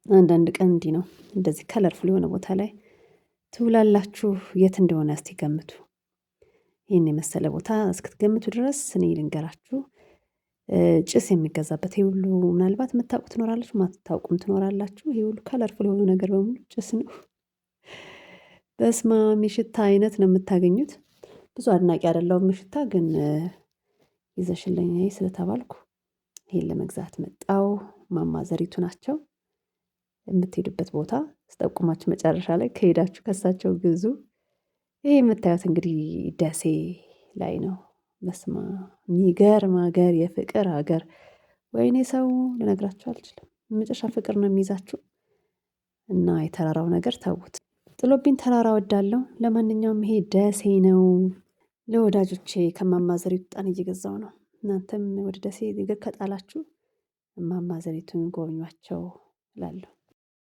አንዳንድ ቀን እንዲህ ነው። እንደዚህ ከለርፉል የሆነ ቦታ ላይ ትውላላችሁ። የት እንደሆነ እስቲ ገምቱ። ይህን የመሰለ ቦታ እስክትገምቱ ድረስ እኔ ልንገራችሁ። ጭስ የሚገዛበት ይሄ ሁሉ ምናልባት የምታውቁ ትኖራላችሁ፣ ማታውቁም ትኖራላችሁ። ይሄ ሁሉ ከለርፉል የሆኑ ነገር በሙሉ ጭስ ነው። በስማም የሽታ አይነት ነው የምታገኙት። ብዙ አድናቂ አይደለሁም ሽታ ግን ይዘሽልኝ ነይ ስለተባልኩ ይሄን ለመግዛት መጣሁ። እማማ ዘሪቱ ናቸው። የምትሄዱበት ቦታ ስጠቁማችሁ መጨረሻ ላይ ከሄዳችሁ ከእሳቸው ግዙ። ይሄ የምታዩት እንግዲህ ደሴ ላይ ነው። በስመአብ የሚገርም ሀገር፣ የፍቅር ሀገር። ወይኔ ሰው ልነግራችሁ አልችልም። የመጨረሻ ፍቅር ነው የሚይዛችሁ እና የተራራው ነገር ተውት። ጥሎብኝ ተራራ እወዳለሁ። ለማንኛውም ይሄ ደሴ ነው። ለወዳጆቼ ከእማማ ዘሪቱ ዕጣን እየገዛሁ ነው። እናንተም ወደ ደሴ እግር ከጣላችሁ እማማ ዘሪቱን ጎብኟቸው እላለሁ።